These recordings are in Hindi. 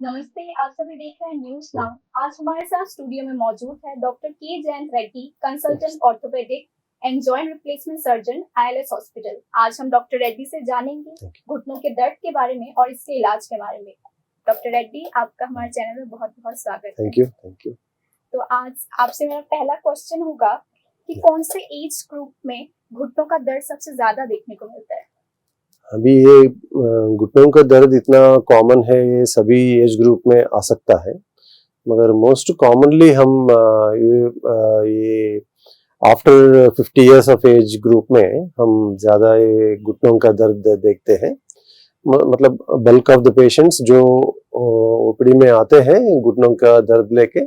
नमस्ते, आप सभी देख रहे हैं न्यूज नाउ। आज हमारे साथ स्टूडियो में मौजूद है डॉक्टर के Jayant Reddy, consultant orthopaedic and joint replacement surgeon, ILS hospital. आज हम डॉक्टर रेड्डी से जानेंगे घुटनों के दर्द के बारे में और इसके इलाज के बारे में। डॉक्टर रेड्डी, आपका हमारे चैनल में बहुत बहुत स्वागत है। Thank you. तो आज आपसे मेरा पहला क्वेश्चन होगा कि कौन से एज ग्रुप में घुटनों का दर्द सबसे ज्यादा देखने को मिलता है? अभी ये घुटनों का दर्द इतना कॉमन है, ये सभी एज ग्रुप में आ सकता है, मगर मोस्ट कॉमनली हम ये after 50 years of age group में हम ज़्यादा ये घुटनों का दर्द देखते हैं। मतलब बल्क ऑफ द पेशेंट्स जो ओपीडी में आते हैं घुटनों का दर्द लेके,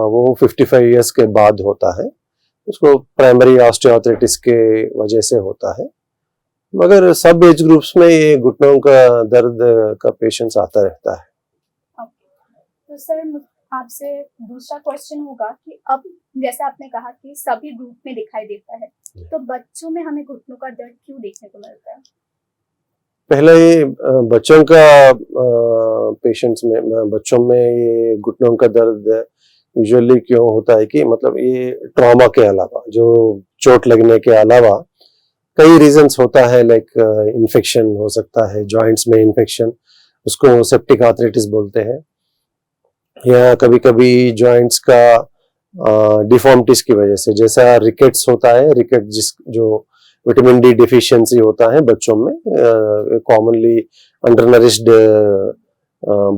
वो 55 इयर्स के बाद होता है। उसको प्राइमरी ऑस्टियोआर्थराइटिस के वजह से होता है, मगर सब एज ग्रुप्स में ये घुटनों का दर्द का पेशेंट्स आता रहता है। तो सर, आपसे दूसरा क्वेश्चन होगा कि अब जैसे आपने कहा कि सभी ग्रुप में दिखाई देता है, तो बच्चों में हमें घुटनों का दर्द क्यों देखने को मिलता है? पहले ये बच्चों का पेशेंट्स में, बच्चों में ये घुटनों का दर्द यूजुअली क्यों होता है कि मतलब ये ट्रॉमा के अलावा, जो चोट लगने के अलावा कई रीजंस होता है। लाइक इन्फेक्शन हो सकता है, जॉइंट्स में इन्फेक्शन, उसको सेप्टिक आर्थराइटिस बोलते हैं, या कभी कभी जॉइंट्स का डिफॉर्मिटीज की वजह से, जैसा रिकेट्स होता है, रिकेट जो विटामिन डी डिफिशियंसी होता है बच्चों में, कॉमनली अंडरनरिश्ड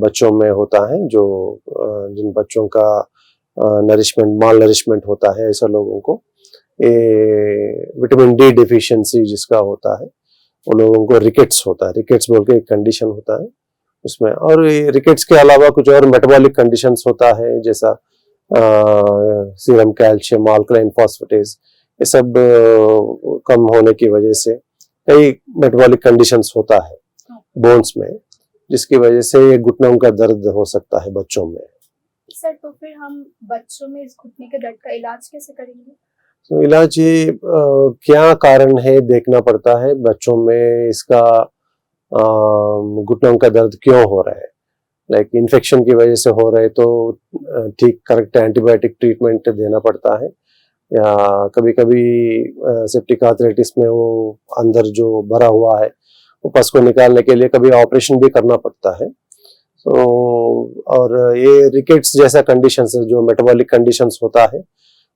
बच्चों में होता है, जो जिन बच्चों का माल नरिशमेंट होता है, ऐसा लोगों को विटामिन डी डिफिशियंसी जिसका होता है, उन लोगों को रिकेट्स होता है। रिकेट्स बोल के एक कंडीशन होता है उसमें। और रिकेट्स के अलावा कुछ और मेटाबॉलिक कंडीशंस होता है, जैसा सीरम कैल्शियम, अल्कलाइन फॉस्फेटेज, ये सब कम होने की वजह से कई मेटाबॉलिक कंडीशंस होता है बोन्स में, जिसकी वजह से ये घुटनों का दर्द हो सकता है बच्चों में। सर, तो फिर हम बच्चों में इस घुटने के दर्द का इलाज कैसे करेंगे? तो इलाज ये क्या कारण है देखना पड़ता है बच्चों में, इसका घुटनों का दर्द क्यों हो रहा है। लाइक इन्फेक्शन की वजह से हो रहा है तो ठीक करेक्ट एंटीबायोटिक ट्रीटमेंट देना पड़ता है, या कभी कभी सेप्टिक आर्थराइटिस में वो अंदर जो भरा हुआ है वो पस को निकालने के लिए कभी ऑपरेशन भी करना पड़ता है। तो और ये रिकेट्स जैसा कंडीशंस है, जो मेटाबॉलिक कंडीशंस होता है,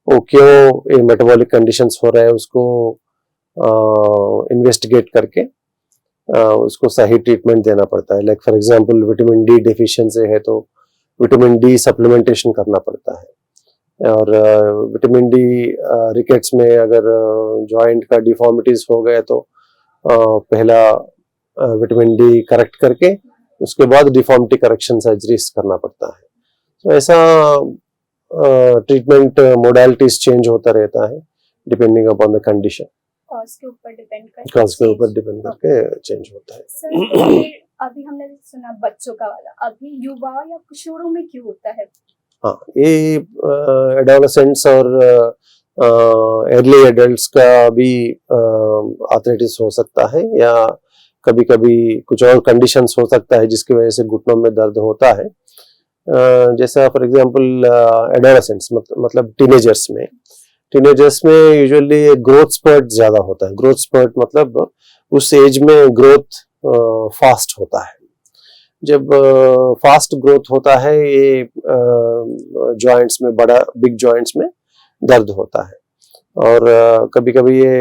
वो क्यों ये मेटाबॉलिक कंडीशंस हो रहा है, उसको इन्वेस्टिगेट करके उसको सही ट्रीटमेंट देना पड़ता है। Like for example vitamin D deficiency है तो विटामिन डी सप्लीमेंटेशन करना पड़ता है। और विटामिन डी रिकेट्स में अगर जॉइंट का डिफॉर्मिटीज हो गया तो पहला विटामिन डी करेक्ट करके उसके बाद डिफॉर्मिटी करेक्शन सर्जरीज करना पड़ता है। तो ऐसा ट्रीटमेंट मोडालिटीज चेंज होता रहता है depending upon the condition. Cause के ऊपर डिपेंड करके चेंज होता है। सर, फिर अभी हमने सुना बच्चों का वाला, अभी युवा या किशोरों में क्यों होता है? हाँ, ये एडोलेसेंट्स और अर्ली एडल्ट्स का भी आर्थराइटिस हो सकता है, या कभी कभी कुछ और कंडीशंस हो सकता है जिसकी वजह से घुटनों में दर्द होता है। जैसा फॉर एग्जांपल एडोलेसेंट्स मतलब टीनेजर्स में यूजुअली ग्रोथ स्पर्ट ज्यादा होता है। ग्रोथ स्पर्ट मतलब उस एज में ग्रोथ फास्ट होता है। जब फास्ट ग्रोथ होता है, ये जॉइंट्स में, बिग जॉइंट्स में दर्द होता है। और कभी कभी ये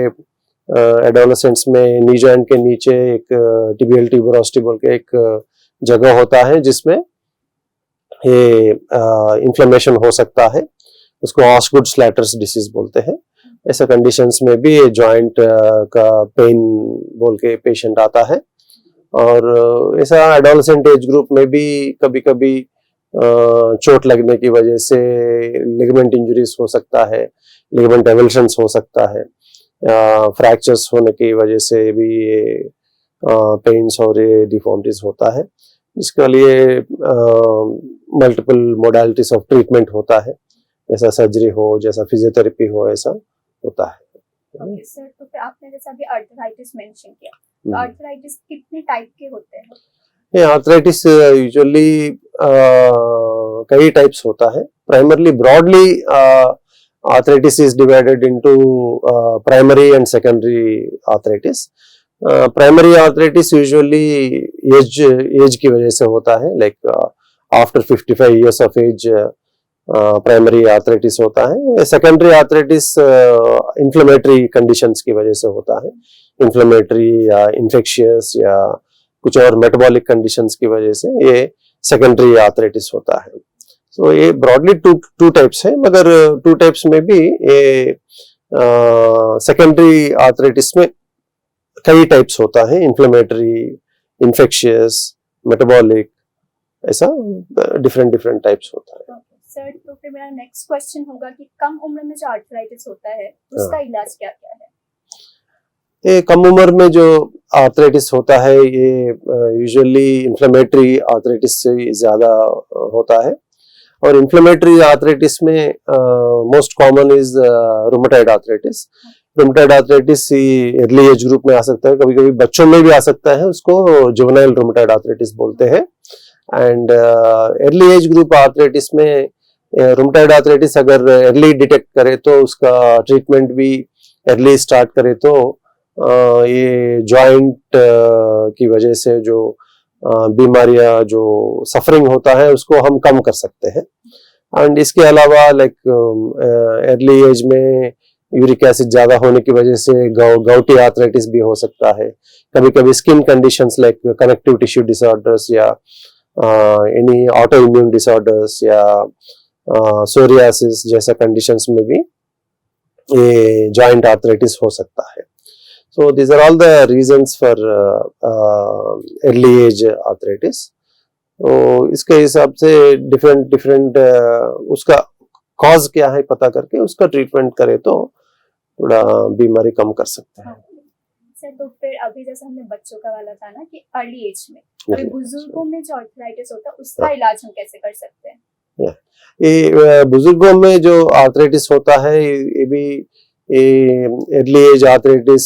एडोलेसेंट्स में नी जॉइंट के नीचे एक टिबियल ट्यूबरोसिटी बोल के एक जगह होता है जिसमें ये इन्फ्लेमेशन हो सकता है, उसको ऑस्गुड स्लैटर्स डिसीज बोलते हैं। ऐसा कंडीशंस में भी ये जॉइंट का पेन बोल के पेशेंट आता है। और ऐसा एडोलेसेंट एज ग्रुप में भी कभी कभी चोट लगने की वजह से लिगामेंट इंजरीज हो सकता है, लिगामेंट एवल्शंस हो सकता है, या फ्रैक्चर्स होने की वजह से भी ये पेन्स और ये डिफॉर्मिटीज होता है, जिसके लिए मल्टीपल मोडालिटीज ऑफ ट्रीटमेंट होता है, जैसा सर्जरी हो, जैसा फिजियोथेरेपी हो, ऐसा होता है। ओके सर, तो फिर आपने जैसा अभी आर्थराइटिस मेंशन किया, तो आर्थराइटिस कितने टाइप के होते हैं? ये आर्थराइटिस यूजुअली कई टाइप्स होता है. Primarily broadly arthritis is divided into primary and secondary arthritis. Primary arthritis usually age की वजह से होता है, like after 55 years of age primary arthritis होता है. Secondary arthritis inflammatory conditions की वजह से होता है, inflammatory या infectious या कुछ और metabolic conditions की वजह से ये secondary arthritis होता है. तो ये ब्रॉडली टू टाइप्स है, मगर टू टाइप्स में भी ये सेकेंडरी आर्थराइटिस में कई टाइप्स होता है, इन्फ्लेमेटरी, इन्फेक्शियस, मेटाबॉलिक, ऐसा डिफरेंट टाइप्स होता है. सर, तो फिर मेरा नेक्स्ट क्वेश्चन होगा कि कम उम्र में जो आर्थराइटिस होता है उसका इलाज क्या क्या है? ये कम उम्र में जो आर्थराइटिस होता है ये यूजुअली इन्फ्लेमेटरी आर्थराइटिस से ज्यादा होता है. और इन्फ्लेमेटरी आर्थराइटिस में most common is rheumatoid arthritis. Rheumatoid arthritis early age group में आ सकता है, कभी कभी बच्चों में भी आ सकता है, उसको जुवेनाइल रूमेटॉइड आर्थराइटिस बोलते हैं. And early age group arthritis में रूमेटॉइड आर्थराइटिस अगर अर्ली डिटेक्ट करे तो उसका ट्रीटमेंट भी अर्ली स्टार्ट करे तो ये जॉइंट की वजह से जो बीमारियां जो सफरिंग होता है उसको हम कम कर सकते हैं. एंड इसके अलावा लाइक अर्ली एज में यूरिक एसिड ज्यादा होने की वजह से गाउटी आर्थराइटिस भी हो सकता है. कभी कभी skin conditions like connective tissue disorders या एनी ऑटो इम्यून डिसऑर्डर्स या सोरियासिस जैसा कंडीशंस में भी ये जॉइंट आर्थराइटिस हो सकता है. So these are all the reasons for early age arthritis. तो इसके हिसाब से डिफरेंट उसका कॉज क्या है पता करके उसका ट्रीटमेंट करे तो थोड़ा बीमारी कम कर सकते हैं. सर, तो फिर अभी जैसे हमने बच्चों का वाला था ना कि अर्ली एज में, अभी बुजुर्गों में जो आर्थराइटिस होता है उसका इलाज हम कैसे कर सकते हैं? ये बुजुर्गों में जो आर्थराइटिस होता है ये भी अर्ली एज आर्थराइटिस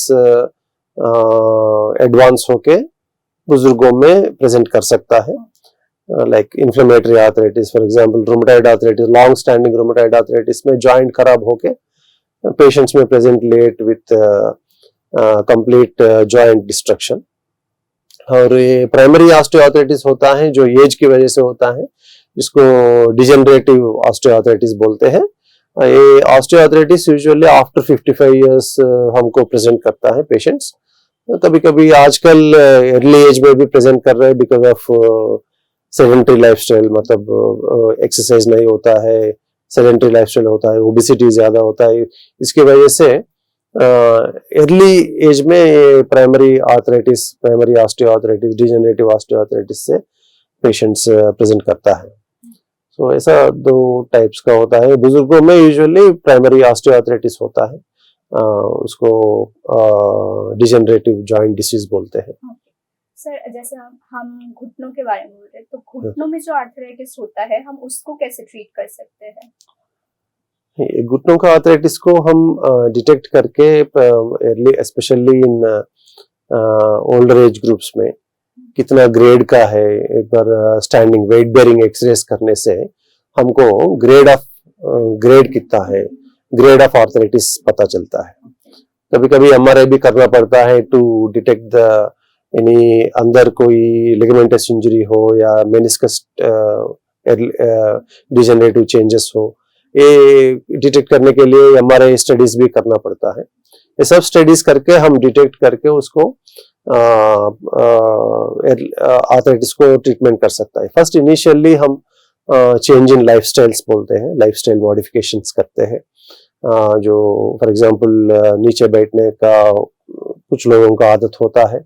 एडवांस होके बुजुर्गों में प्रेजेंट कर सकता है. Like inflammatory arthritis for example, rheumatoid arthritis, long standing rheumatoid arthritis में जॉइंट खराब होके पेशेंट्स में present late with complete joint destruction. और ये प्राइमरी ऑस्टियोआर्थराइटिस होता है जो एज की वजह से होता है, जिसको डिजेनरेटिव ऑस्टियोआर्थराइटिस बोलते हैं. ये ऑस्टियोआर्थराइटिस यूजुअली आफ्टर 55 इयर्स हमको प्रेजेंट करता है पेशेंट्स. कभी कभी आजकल अर्ली एज में भी प्रेजेंट कर रहे हैं बिकॉज ऑफ सेडेंटरी लाइफस्टाइल, मतलब एक्सरसाइज नहीं होता है, सेडेंटरी लाइफस्टाइल होता है, ओबेसिटी ज्यादा होता है. इसकी वजह से अर्ली एज में primary arthritis, primary osteoarthritis, degenerative osteoarthritis से पेशेंट्स प्रेजेंट करता है. तो ऐसा दो टाइप्स का होता है. बुजुर्गों में यूजुअली प्राइमरी ऑस्टियोआर्थराइटिस होता है, उसको डिजेनरेटिव जॉइंट डिसीज बोलते हैं. सर, जैसे हम घुटनों के बारे में बोल रहे हैं, तो घुटनों में जो आर्थराइटिस होता है हम उसको कैसे ट्रीट कर सकते हैं? घुटनों का आर्थराइटिस को हम डिटेक्ट करके specially in older age groups में कितना ग्रेड का है, एक बार स्टैंडिंग वेट बेयरिंग एक्सरेस करने से हमको ग्रेड कितना है, ग्रेड ऑफ आर्थराइटिस पता चलता है. कभी कभी एमआरआई भी करना पड़ता है टू डिटेक्ट द एनी अंदर कोई लिगामेंटस इंजरी हो या मेनिस्कस डिजेनरेटिव चेंजेस हो. ये डिटेक्ट करने के लिए एमआरआई स्टडीज भी करना पड़ता है. ये सब स्टडीज करके हम डिटेक्ट करके उसको आर्थराइटिस को ट्रीटमेंट कर सकता है. फर्स्ट इनिशियली हम चेंज इन लाइफस्टाइल्स बोलते हैं, लाइफस्टाइल मॉडिफिकेशंस करते हैं. जो फॉर एग्जांपल नीचे बैठने का कुछ लोगों का आदत होता है,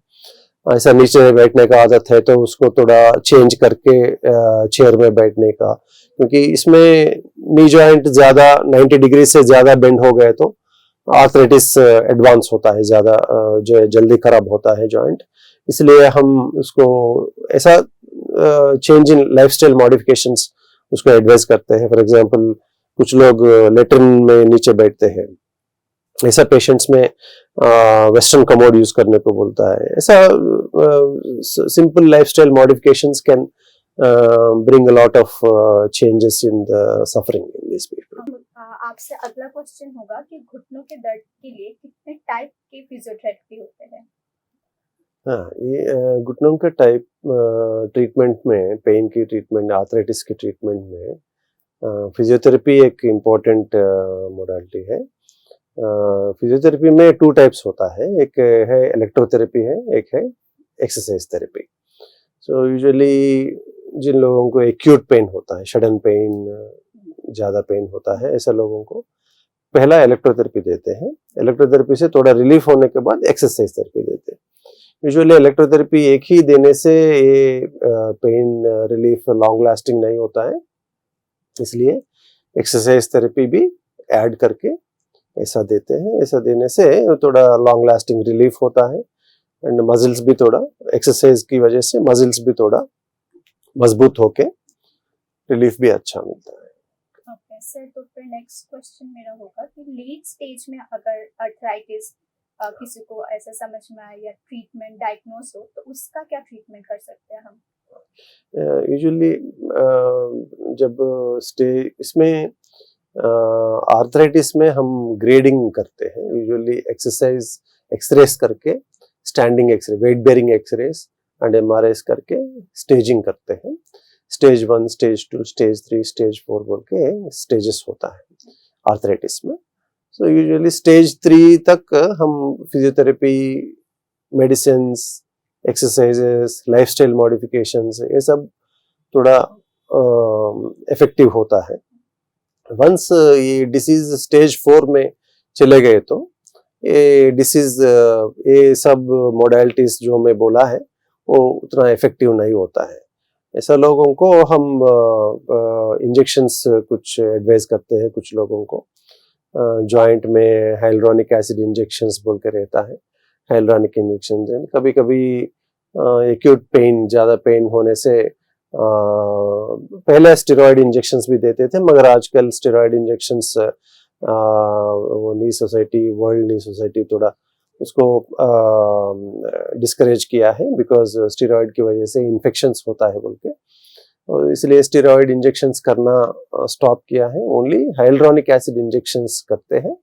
ऐसा नीचे बैठने का आदत है तो उसको थोड़ा चेंज करके चेयर में बैठने का, क्योंकि इसमें नी जॉइंट ज्यादा 90 डिग्री से ज्यादा बेंड हो गए तो आर्थराइटिस एडवांस होता है, ज्यादा जो जल्दी खराब होता है जॉइंट. इसलिए हम उसको ऐसा चेंज इन लाइफस्टाइल मॉडिफिकेशंस उसको एडवाइस करते हैं. फॉर एग्जांपल कुछ लोग लेटरिन में नीचे बैठते हैं ऐसा पेशेंट्स में वेस्टर्न कमोड यूज करने को बोलता है। ऐसा simple lifestyle modifications can bring a lot of changes in the suffering in these people. आपसे अगला क्वेश्चन होगा कि घुटनों के दर्द के लिए कितने टाइप के फिजियोथेरेपी होते हैं? हाँ, ये घुटनों के टाइप ट्रीटमेंट में, पेन की ट्रीटमेंट, आर्थराइटिस की ट्रीटमेंट में फिजियोथेरेपी एक इम्पोर्टेंट मोडालिटी है। फिजियोथेरेपी में 2 टाइप्स होता है, एक है इलेक्ट्रोथेरेपी है, एक है एक्सरसाइज थेरेपी। सो यूजुअली जिन लोगों को एक्यूट पेन होता है, सडन पेन, ज़्यादा पेन होता है, ऐसे लोगों को पहला इलेक्ट्रोथेरेपी देते हैं। इलेक्ट्रोथेरेपी से थोड़ा रिलीफ होने के बाद एक्सरसाइज थेरेपी देते हैं। यूजुअली इलेक्ट्रोथेरेपी एक ही देने से ये पेन रिलीफ लॉन्ग लास्टिंग नहीं होता है, इसलिए एक्सरसाइज थेरेपी भी ऐड करके ऐसा देते हैं। ऐसा देने से थोड़ा लॉन्ग लास्टिंग रिलीफ होता है एंड मसल्स भी थोड़ा, एक्सरसाइज की वजह से मसल्स भी थोड़ा मजबूत होके रिलीफ भी अच्छा मिलता है। ओके सर, तो फिर नेक्स्ट क्वेश्चन मेरा होगा कि लेट स्टेज में अगर अर्थराइटिस किसी को ऐसा समझ में आए या ट्रीटमेंट डायग्नोस हो, तो उसका क्या ट्रीटमेंट कर सकते हैं हम? यूजुअली जब स्टेज इसमें आर्थराइटिस में हम ग्रेडिंग करते हैं, यूजुअली एक्सरसाइज एक्सरेस करके, standing x-ray, weight bearing x-rays and MRI करके स्टेजिंग करते हैं। स्टेज 1, स्टेज 2, स्टेज 3, स्टेज 4 बोल के स्टेजेस होता है आर्थराइटिस में। सो यूजुअली स्टेज 3 तक हम physiotherapy, medicines, exercises, lifestyle modifications, ये सब थोड़ा इफेक्टिव होता है। वंस ये डिसीज स्टेज 4 में चले गए तो ये डिसीज, ये सब मोडालिटीज जो मैं बोला है वो उतना इफेक्टिव नहीं होता है। ऐसा लोगों को हम इंजेक्शंस कुछ एडवाइस करते हैं। कुछ लोगों को जॉइंट में हाइलुरोनिक एसिड इंजेक्शंस बोल के रहता है, हाइलुरोनिक इंजेक्शन। कभी कभी एक्यूट पेन, ज़्यादा पेन होने से पहले स्टेरॉयड इंजेक्शंस भी देते थे, मगर आजकल स्टेरॉयड इंजेक्शंस वो नी सोसाइटी, वर्ल्ड नी सोसाइटी थोड़ा उसको डिस्करेज किया है, बिकॉज स्टेरॉयड की वजह से इन्फेक्शंस होता है बोल के, और इसलिए स्टेरॉयड इंजेक्शंस करना स्टॉप किया है। ओनली हाइलुरोनिक एसिड इंजेक्शंस करते हैं,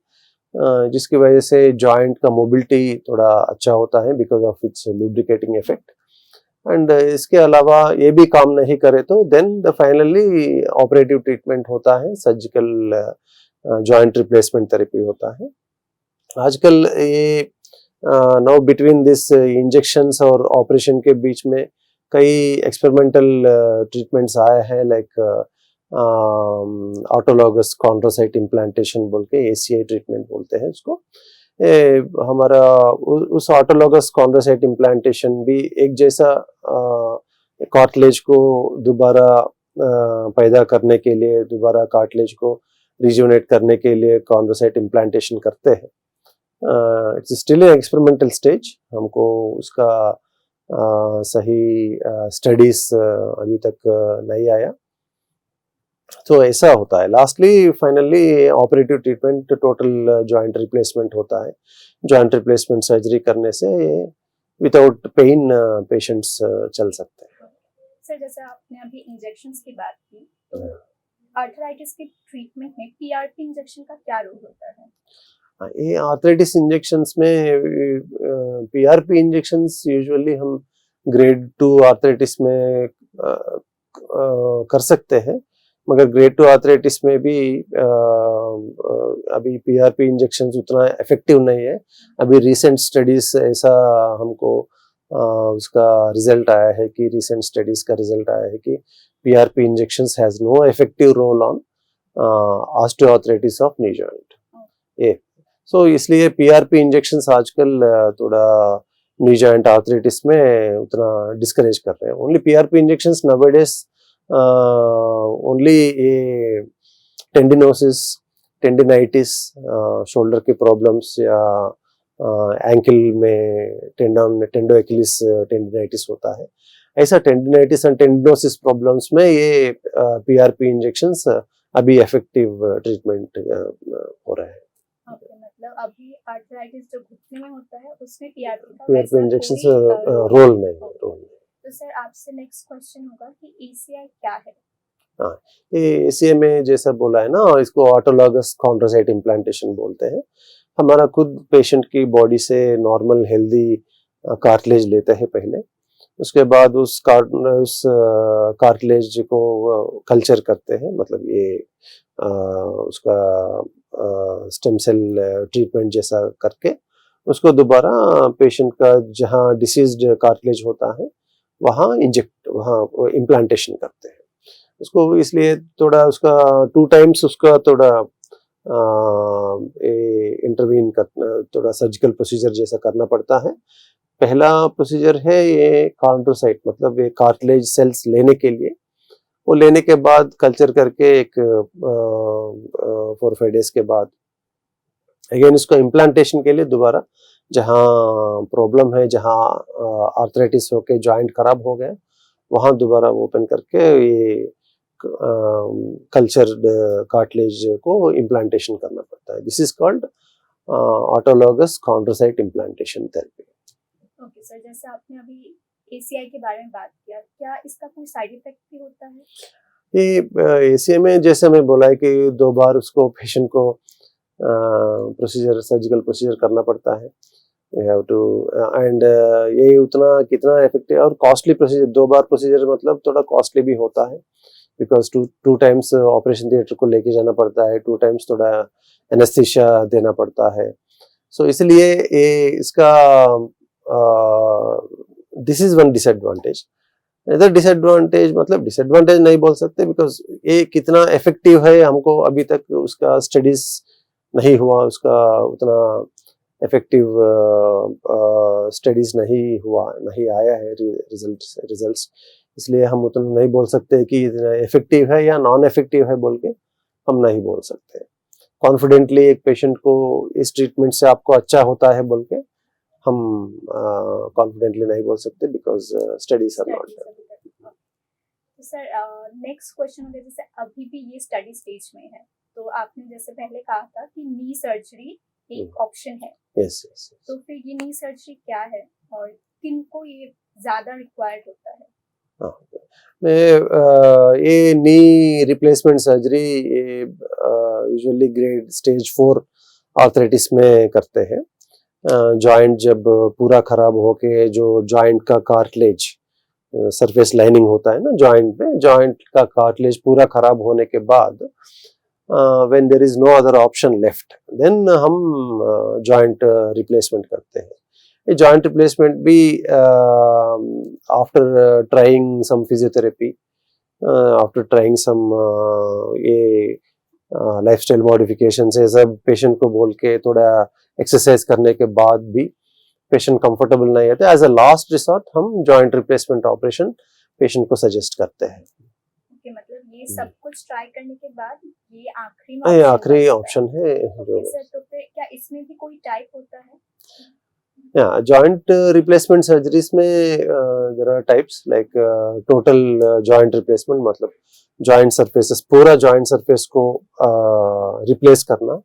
जिसकी वजह से जॉइंट का मोबिलिटी थोड़ा अच्छा होता है because of its lubricating effect. And इसके अलावा ये भी काम नहीं करे तो then the finally operative treatment होता है, सर्जिकल जॉइंट रिप्लेसमेंट थेरेपी होता है। आजकल ये नाउ बिटवीन दिस इंजेक्शंस और ऑपरेशन के बीच में कई एक्सपेरिमेंटल ट्रीटमेंट्स आए हैं, लाइक ऑटोलॉगस कॉन्ड्रोसाइट इम्प्लांटेशन बोल के, ACI ट्रीटमेंट बोलते हैं उसको। हमारा उस ऑटोलॉगस कॉन्ड्रोसाइट इम्प्लांटेशन भी एक जैसा कार्टिलेज को दोबारा पैदा करने के लिए, दोबारा कार्टिलेज को रिजुनेट करने के लिए कॉन्ड्रोसाइट इम्प्लांटेशन करते हैं। इट्स स्टिल एक्सपेरिमेंटल स्टेज, हमको उसका सही स्टडीज अभी तक नहीं आया, तो ऐसा होता है। Lastly finally operative treatment, total joint replacement होता है। जॉइंट रिप्लेसमेंट सर्जरी करने से विदाउट पेन पेशेंट्स चल सकते हैं। सर, जैसे आपने अभी इंजेक्शंस की बात की, तो आर्थराइटिस की ट्रीटमेंट में PRP इंजेक्शन का क्या रोल होता है? ये आर्थराइटिस इंजेक्शंस में PRP इंजेक्शंस यूजुअली हम ग्रेड 2 आर्थराइटिस में कर सकते हैं, मगर ग्रेड 2 आर्थराइटिस में भी अभी PRP इंजेक्शंस उतना इफेक्टिव नहीं है। अभी रिसेंट स्टडीज ऐसा हमको उसका रिजल्ट आया है कि PRP injections has no effective role on osteoarthritis of knee joint. So इसलिए PRP इंजेक्शंस आजकल थोड़ा नी जॉइंट आर्थराइटिस में उतना डिस्करेज कर रहे हैं। ओनली PRP इंजेक्शंस नवेडेज ओनली ये टेंडिनोसिस, टेंडिनाइटिस, शोल्डर की प्रॉब्लम्स या एंकल में टेंडो एक्लिस टेंडिनाइटिस होता है, ऐसा टेंडिनाइटिस एंड टेंडिनोसिस प्रॉब्लम्स में ये PRP इंजेक्शंस अभी इफेक्टिव ट्रीटमेंट हो रहे हैं। मतलब अभी आर्थराइटिस जो घुटने में होता है उसमें पीआरपी का पीआरपी वैसा इंजेक्शन कोई रोल नहीं है, रोल नहीं। तो सर आपसे नेक्स्ट क्वेश्चन होगा कि एसीआई क्या है? हाँ, ये एसीए में जैसा बोला है ना, इसको ऑटोलॉगस कॉन्ड्रोसाइट इम्प्लांटेशन बोलते हैं। हमारा खुद पेशेंट की बॉडी से नॉर्मल हेल्दी कार्टिलेज लेते हैं पहले, उसके बाद उस कार्टिलेज को कल्चर करते हैं, मतलब ये उसका स्टेम सेल ट्रीटमेंट जैसा करके उसको दोबारा पेशेंट का जहाँ डिसीज्ड कार्टिलेज होता है वहाँ वहाँ इम्प्लांटेशन करते हैं उसको। इसलिए थोड़ा उसका 2 टाइम्स उसका थोड़ा इंटरवीन करना, थोड़ा सर्जिकल प्रोसीजर जैसा करना पड़ता है। पहला प्रोसीजर है ये कॉन्ड्रोसाइट, मतलब ये कार्टिलेज सेल्स लेने के लिए, वो लेने के बाद कल्चर करके एक 4-5 डेज के बाद अगेन इसको इम्प्लांटेशन के लिए दोबारा जहाँ प्रॉब्लम है, जहाँ आर्थराइटिस होके जॉइंट खराब हो गया, वहाँ दोबारा ओपन करके ये कल्चर्ड कार्टिलेज को इम्प्लांटेशन करना पड़ता है। This is called autologous chondrocyte implantation therapy. Okay sir, जैसे आपने अभी एसीआई के बारे में बात किया, क्या इसका कोई साइड इफेक्ट भी होता है? ये एसीए में जैसे मैं बोला है कि 2 बार उसको पेशेंट को प्रोसीजर, सर्जिकल प्रोसीजर करना पड़ता है। वी हैव टू एंड ये उतना कितना इफेक्टिव और कॉस्टली प्रोसीजर, 2 बार प्रोसीजर मतलब थोड़ा कॉस्टली भी होता है, because two times operation theatre को लेके जाना पड़ता है, 2 टाइम्स थोड़ा एनेस्थीसिया देना पड़ता है। सो इसलिए ये इसका दिस इज वन डिसएडवांटेज। इधर डिसएडवांटेज मतलब डिसएडवांटेज नहीं बोल सकते, बिकॉज ये कितना इफेक्टिव है हमको अभी तक उसका स्टडीज नहीं हुआ, उसका उतना इफेक्टिव स्टडीज नहीं आया है रिजल्ट्स, इसलिए हम उतना नहीं बोल सकते कि इफेक्टिव है या नॉन इफेक्टिव है बोल के हम नहीं बोल सकते। कॉन्फिडेंटली एक पेशेंट को इस ट्रीटमेंट से आपको अच्छा होता है बोल के हम कॉन्फिडेंटली नहीं बोल सकते, because studies are not done. तो सर नेक्स्ट क्वेश्चन होगा, जैसे अभी भी ये स्टडी स्टेज में है, तो आपने जैसे पहले कहा था कि नी सर्जरी एक ऑप्शन है, यस यस। तो फिर ये नी सर्जरी क्या है और किनको ये ज्यादा रिक्वायर्ड होता है? ये knee replacement surgery usually grade stage 4 arthritis में करते हैं। जॉइंट जब पूरा खराब होके जो जॉइंट का कार्टिलेज सरफेस लाइनिंग होता है ना जॉइंट में, जॉइंट का कार्टिलेज पूरा खराब होने के बाद when there is no other option left, then हम जॉइंट रिप्लेसमेंट करते हैं। ये जॉइंट रिप्लेसमेंट भी after trying some physiotherapy, after trying some ये लाइफस्टाइल मॉडिफिकेशन से सब पेशेंट को बोल के थोड़ा एक्सरसाइज करने के बाद भी पेशेंट कंफर्टेबल नहीं होते, एज अ लास्ट रिसोर्ट हम जॉइंट रिप्लेसमेंट ऑपरेशन पेशेंट को सजेस्ट करते हैं। ओके, मतलब ये सब कुछ ट्राई करने के बाद ये आखिरी ऑप्शन है। ओके सर, तो फिर क्या इसमें भी कोई टाइप होता है? जॉइंट रिप्लेसमेंट सर्जरीज में there are types like total joint replacement, मतलब जॉइंट सरफेसेस, पूरा जॉइंट सरफेस को रिप्लेस करना,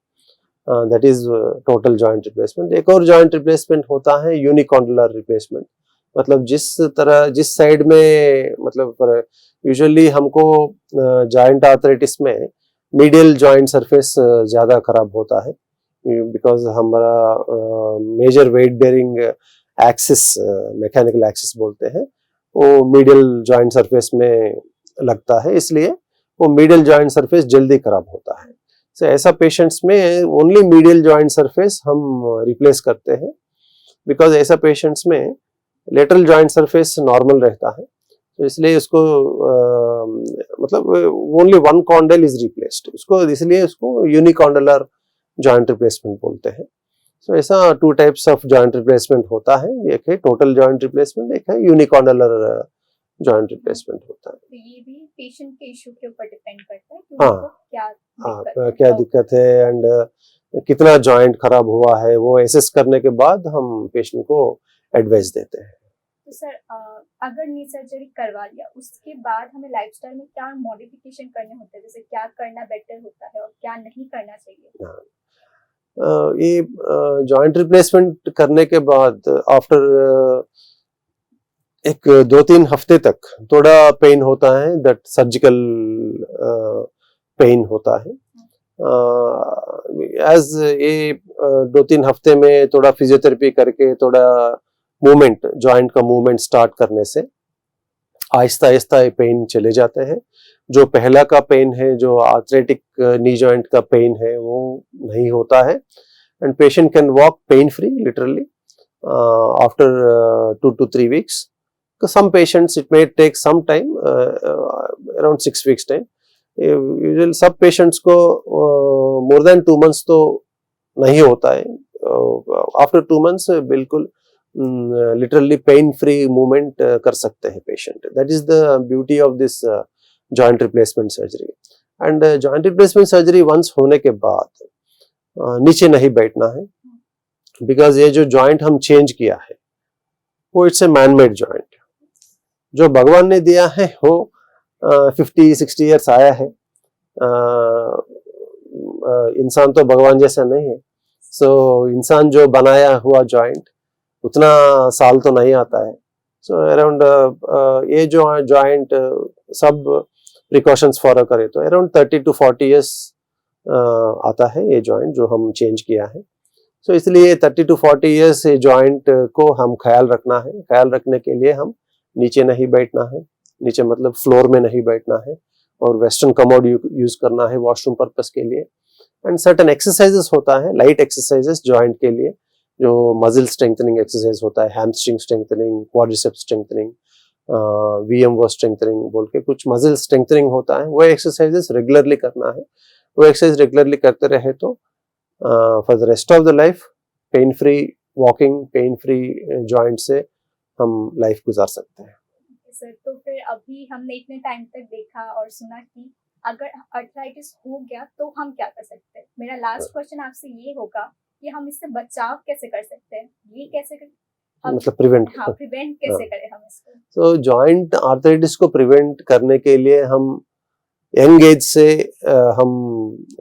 that is total joint replacement. एक और जॉइंट रिप्लेसमेंट होता है यूनिकॉन्डुलर रिप्लेसमेंट, मतलब जिस साइड में, मतलब यूजुअली हमको जॉइंट आर्थराइटिस में मीडियल जॉइंट सरफेस ज्यादा खराब होता है, बिकॉज हमारा major weight bearing axis, mechanical axis बोलते हैं, वो मीडियल जॉइंट सरफेस में लगता है, इसलिए वो मीडियल जॉइंट सरफेस जल्दी खराब होता है। तो ऐसा पेशेंट्स में ओनली मीडियल जॉइंट सरफेस हम रिप्लेस करते हैं, बिकॉज ऐसा पेशेंट्स में लेटरल जॉइंट सरफेस नॉर्मल रहता है, तो इसलिए उसको मतलब only one Condell is replaced, उसको इसलिए उसको यूनिकॉन्डुलर जॉइंट रिप्लेसमेंट बोलते हैं। सो ऐसा 2 टाइप्स ऑफ जॉइंट रिप्लेसमेंट होता है, एक है टोटल जॉइंट रिप्लेसमेंट, एक है यूनिकॉन्डुलर जॉइंट रिप्लेसमेंट होता है। तो ये भी पेशेंट के इशू के ऊपर डिपेंड करता है कि हाँ, उनको क्या दिक्कत है एंड कितना जॉइंट खराब हुआ है, वो एसेस करने के बाद हम पेशेंट को एडवाइस देते हैं। तो सर अगर नी सर्जरी करवा लिया, उसके बाद हमें लाइफस्टाइल में क्या मॉडिफिकेशन करने होते हैं, जैसे क्या करना बेटर होता है और क्या नहीं करना चाहिए? ये जॉइंट रिप्लेसमेंट करने के बाद आफ्टर एक 2-3 हफ्ते तक थोड़ा पेन होता है, दैट सर्जिकल पेन होता है। एज ये 2-3 हफ्ते में थोड़ा फिजियोथेरेपी करके थोड़ा मूवमेंट, जॉइंट का मूवमेंट स्टार्ट करने से आहिस्ता आहिस्ता ये पेन चले जाते हैं। जो पहला का पेन है, जो आर्थराइटिक नी जॉइंट का पेन है, वो नहीं होता है and patient can walk pain free literally after 2 to 3 weeks. Some patients it may take some time, around 6 weeks time. Usual सब पेशेंट्स को मोर देन 2 months तो नहीं होता है। आफ्टर 2 months बिल्कुल लिटरली पेन फ्री मूवमेंट कर सकते हैं patient. That is the beauty of this joint replacement surgery. And joint replacement surgery once होने के बाद नीचे नहीं बैठना है, बिकॉज ये जो जॉइंट हम चेंज किया है वो it's a man made joint. जो भगवान ने दिया है वो 50-60 ईयर्स आया है। इंसान तो भगवान जैसा नहीं है, सो इंसान जो बनाया हुआ जॉइंट उतना साल तो नहीं आता है। सो अराउंड ये जो जॉइंट सब प्रिकॉशंस फॉलो करे तो अराउंड 30 to 40 ईयर्स आता है ये जॉइंट जो हम चेंज किया है। सो इसलिए 30 to 40 ईयर्स ये जॉइंट को हम ख्याल रखना है। ख्याल रखने के लिए हम नीचे नहीं बैठना है, नीचे मतलब फ्लोर में नहीं बैठना है, और वेस्टर्न कमोड यूज करना है वॉशरूम पर्पस के लिए। एंड सर्टेन एक्सरसाइजेस होता है, लाइट एक्सरसाइजेस जॉइंट के लिए, जो मजिल स्ट्रेंथनिंग एक्सरसाइज होता है, hamstring strengthening, quadriceps strengthening, VMO strengthening बोल के कुछ मजिल स्ट्रेंथनिंग होता है, वो एक्सरसाइजेस रेगुलरली करना है। वो एक्सरसाइज रेगुलरली करते रहे तो for the rest of the life pain free walking, pain free joint से हम लाइफ गुजार सकते हैं। सर, तो फिर अभी हमने इतने टाइम तक देखा और सुना कि अगर अर्थराइटिस हो गया तो हम क्या कर सकते हैं। मेरा लास्ट क्वेश्चन आपसे ये होगा कि हम इससे बचाव कैसे कर सकते हैं, ये कैसे मतलब प्रिवेंट, हाँ, प्रिवेंट कैसे करें हम इसको। तो जॉइंट आर्थराइटिस को प्रिवेंट करने के लिए हम यंग एज से हम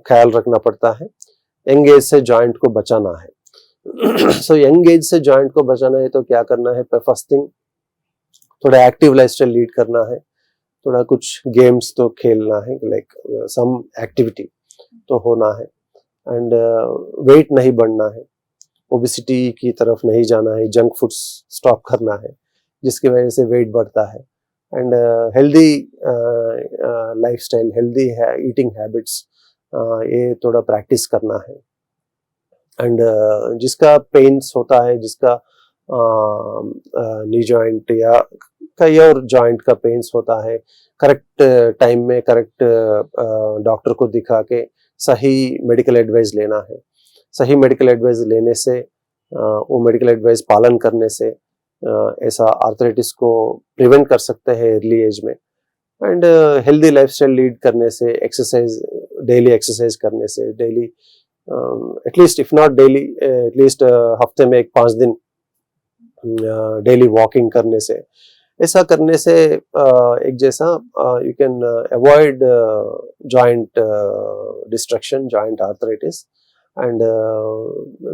ख्याल रखना पड़ता है। यंग एज से जॉइंट को बचाना है। सो यंग एज से जॉइंट को बचाना है तो क्या करना है, फर्स्ट थिंग थोड़ा एक्टिव लाइफस्टाइल लीड करना है, थोड़ा कुछ गेम्स तो खेलना है, लाइक सम एक्टिविटी तो होना है, एंड वेट नहीं बढ़ना है, ओबेसिटी की तरफ नहीं जाना है, जंक फूड्स स्टॉप करना है जिसकी वजह से वेट बढ़ता है, and healthy lifestyle, healthy eating habits ये थोड़ा प्रैक्टिस करना है। एंड जिसका पेन्स होता है, जिसका नी जॉइंट या कई और जॉइंट का पेन्स होता है, करेक्ट टाइम में करेक्ट डॉक्टर को दिखा के सही मेडिकल एडवाइस लेना है। सही मेडिकल एडवाइस लेने से वो मेडिकल एडवाइस पालन करने से ऐसा आर्थराइटिस को प्रिवेंट कर सकते हैं अर्ली एज में। एंड हेल्दी लाइफस्टाइल लीड करने से, एक्सरसाइज, डेली एक्सरसाइज करने से, daily at least if not daily at least हफ्ते में 5 दिन डेली वॉकिंग करने से, ऐसा करने से एक जैसा you can avoid joint destruction, joint arthritis, and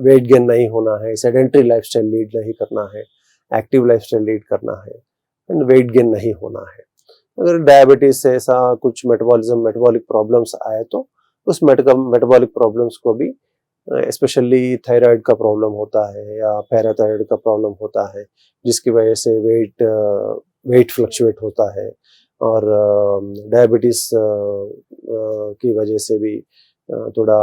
weight gain नहीं होना है, सेडेंटरी लाइफस्टाइल लीड नहीं करना है, एक्टिव लाइफस्टाइल लीड करना है, एंड वेट गेन नहीं होना है। अगर डायबिटीज से ऐसा कुछ मेटाबॉलिक प्रॉब्लम्स आए तो उस मेटाबॉलिक प्रॉब्लम्स को भी, स्पेशली थायराइड का प्रॉब्लम होता है या पैराथायराइड का प्रॉब्लम होता है जिसकी वजह से वेट फ्लक्चुएट होता है, और डायबिटीज की वजह से भी थोड़ा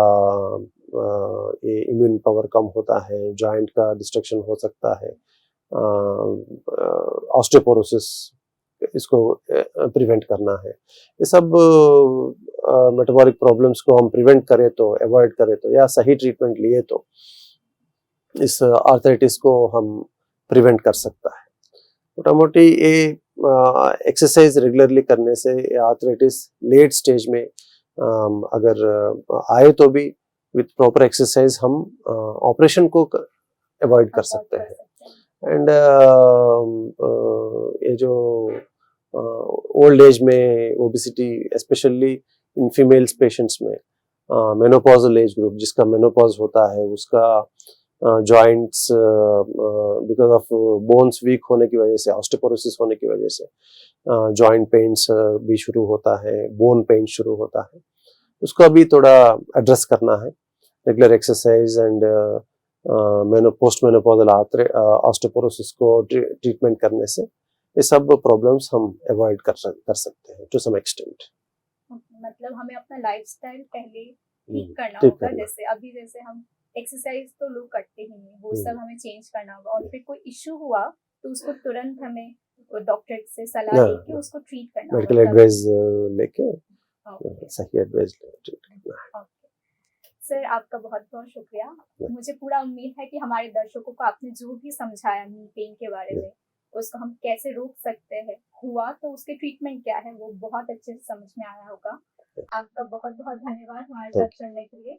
ये इम्यून पावर कम होता है, जॉइंट का डिस्ट्रक्शन हो सकता है, ऑस्टियोपोरोसिस, इसको प्रिवेंट करना है। ये सब मेटाबॉलिक प्रॉब्लम्स को हम प्रिवेंट करें तो, अवॉइड करें तो, या सही ट्रीटमेंट लिए तो इस आर्थराइटिस को हम प्रिवेंट कर सकता है। मोटा मोटी ये एक्सरसाइज रेगुलरली करने से आर्थराइटिस लेट स्टेज में अगर आए तो भी विथ प्रॉपर एक्सरसाइज हम ऑपरेशन को अवॉइड कर सकते हैं। एंड ये जो ओल्ड एज में obesity, specially in females patients में मेनोपॉजल एज ग्रुप जिसका मेनोपॉज होता है उसका joints because of bones weak होने की वजह से, ऑस्टियोपोरोसिस होने की वजह से जॉइंट पेन्स भी शुरू होता है, बोन पेन शुरू होता है, उसको अभी थोड़ा एड्रेस करना है। Regular exercise and post menopausal osteoporosis को ट्रीटमेंट करने से ये सब प्रॉब्लम्स हम अवॉइड कर सकते हैं टू सम एक्सटेंट। मतलब हमें अपना लाइफस्टाइल पहले ठीक करना ठीक होगा, करना। जैसे हम एक्सरसाइज तो लोग करते ही नहीं, वो सब हम्म। हमें चेंज करना होगा। और फिर कोई इश्यू हुआ तो उसको तुरंत हमें डॉक्टर से सलाह हाँ, लेके उसको ट्रीट करना मेडिकल होगा। एडवाइस लेके ओके सही एडवाइस ट्रीट करना है। सर, आपका बहुत बहुत शुक्रिया। मुझे पूरा उम्मीद है कि हमारे दर्शकों को आपने जो भी समझाया नी पेन के बारे में, उसको हम कैसे रोक सकते हैं, हुआ तो उसके ट्रीटमेंट क्या है, वो बहुत अच्छे से समझ में आया होगा। आपका बहुत बहुत धन्यवाद हमारे साथ जुड़ने के लिए।